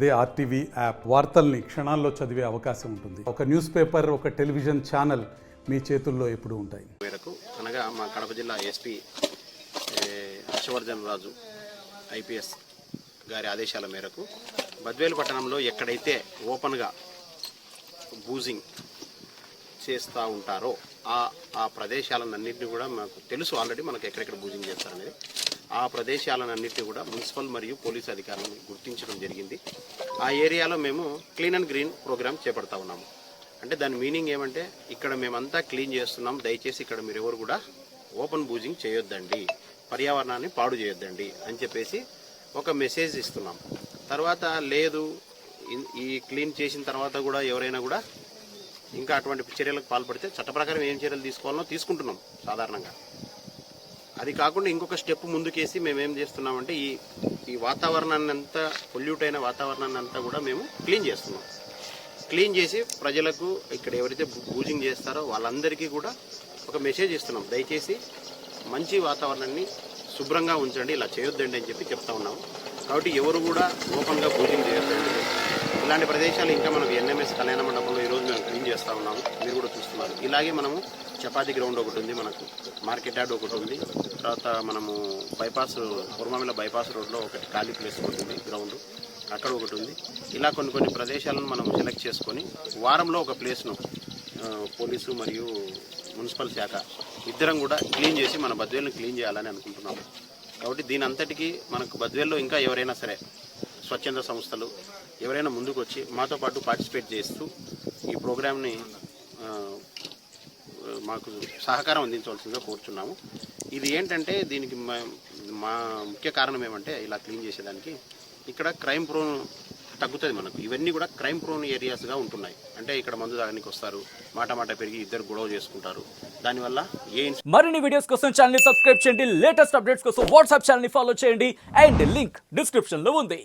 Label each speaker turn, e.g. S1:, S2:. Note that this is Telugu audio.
S1: అదే ఆర్టీవీ యాప్ వార్తల్ని క్షణాల్లో చదివే అవకాశం ఉంటుంది. ఒక న్యూస్ పేపర్, ఒక టెలివిజన్ ఛానల్ మీ చేతుల్లో ఎప్పుడూ ఉంటాయి.
S2: మేరకు అనగా మా కడప జిల్లా ఎస్పీ హర్షవర్ధన్ రాజు ఐపీఎస్ గారి ఆదేశాల మేరకు బద్వేలు పట్టణంలో ఎక్కడైతే ఓపెన్గా బూజింగ్ చేస్తూ ఉంటారో ఆ ప్రదేశాలన్నింటినీ కూడా మాకు తెలుసు ఆల్రెడీ మనకు ఎక్కడెక్కడ బూజింగ్ చేస్తారనేది. ఆ ప్రదేశాలన్నింటినీ కూడా మున్సిపల్ మరియు పోలీసు అధికారులను గుర్తించడం జరిగింది. ఆ ఏరియాలో మేము క్లీన్ అండ్ గ్రీన్ ప్రోగ్రామ్ చేపడతా ఉన్నాము. అంటే దాని మీనింగ్ ఏమంటే ఇక్కడ మేమంతా క్లీన్ చేస్తున్నాం, దయచేసి ఇక్కడ మీరు ఎవరు కూడా ఓపెన్ బూజింగ్ చేయొద్దండి, పర్యావరణాన్ని పాడు చేయొద్దండి అని చెప్పేసి ఒక మెసేజ్ ఇస్తున్నాం. తర్వాత లేదు ఈ క్లీన్ చేసిన తర్వాత కూడా ఎవరైనా కూడా ఇంకా అటువంటి చర్యలకు పాల్పడితే చట్ట ప్రకారం ఏం చర్యలు తీసుకోవాలో తీసుకుంటున్నాం సాధారణంగా. అది కాకుండా ఇంకొక స్టెప్ ముందుకేసి మేము ఏం చేస్తున్నామంటే ఈ వాతావరణాన్ని అంతా, పొల్యూట్ అయిన వాతావరణాన్ని అంతా కూడా మేము క్లీన్ చేస్తున్నాం. క్లీన్ చేసి ప్రజలకు ఇక్కడ ఎవరైతే బూజింగ్ చేస్తారో వాళ్ళందరికీ కూడా ఒక మెసేజ్ ఇస్తున్నాం, దయచేసి మంచి వాతావరణాన్ని శుభ్రంగా ఉంచండి, ఇలా చేయొద్దండి అని చెప్పి చెప్తా ఉన్నాము. కాబట్టి ఎవరు కూడా ఓపెన్గా బూజింగ్ చేయొద్దండి. ఇలాంటి ప్రదేశాలు ఇంకా మనకు ఎన్ఎంఎస్ కళ్యాణ మండపంలో ఈరోజు మేము క్లీన్ చేస్తూ ఉన్నాము, మీరు కూడా చూస్తున్నారు. ఇలాగే మనము చపాతీ గ్రౌండ్ ఒకటి ఉంది, మనకు మార్కెట్ యార్డ్ ఒకటి ఉంది, తర్వాత మనము బైపాస్ కుర్మామిల బైపాస్ రోడ్లో ఒకటి ఖాళీ ప్లేస్ ఒకటి ఉంది, గ్రౌండ్ అక్కడ ఒకటి ఉంది. ఇలా కొన్ని ప్రదేశాలను మనం సెలెక్ట్ చేసుకొని వారంలో ఒక ప్లేస్ను పోలీసు మరియు మున్సిపల్ శాఖ ఇద్దరం కూడా క్లీన్ చేసి మన బద్వేల్ని క్లీన్ చేయాలని అనుకుంటున్నాము. కాబట్టి దీని అంతటికీ మనకు బద్వేల్లో ఇంకా ఎవరైనా సరే స్వచ్ఛంద సంస్థలు ఎవరైనా ముందుకు వచ్చి మాతో పాటు పార్టిసిపేట్ చేస్తూ ఈ ప్రోగ్రామ్ని మాకు సహకారం అందించవలసిందిగా కోరుచున్నాము. ఇది ఏంటంటే దీనికి మా ముఖ్య కారణం ఏమంటే ఇలా క్లీన్ చేసేదానికి ఇక్కడ క్రైమ్ ప్రోన్ తగ్గుతుంది. మనకు ఇవన్నీ కూడా క్రైమ్ ప్రోన్ ఏరియాస్గా ఉంటున్నాయి. అంటే ఇక్కడ మందు తాగడానికి వస్తారు, మాట పెరిగి ఇద్దరు గొడవ చేసుకుంటారు. దానివల్ల
S3: మరిన్ని వీడియోస్ కోసం ఛానల్ ని సబ్స్క్రైబ్ చేయండి, లేటెస్ట్ అప్డేట్స్ కోసం వాట్సాప్ ఛానల్ ని ఫాలో చేయండి, అండ్ లింక్ డిస్క్రిప్షన్ లో ఉంది.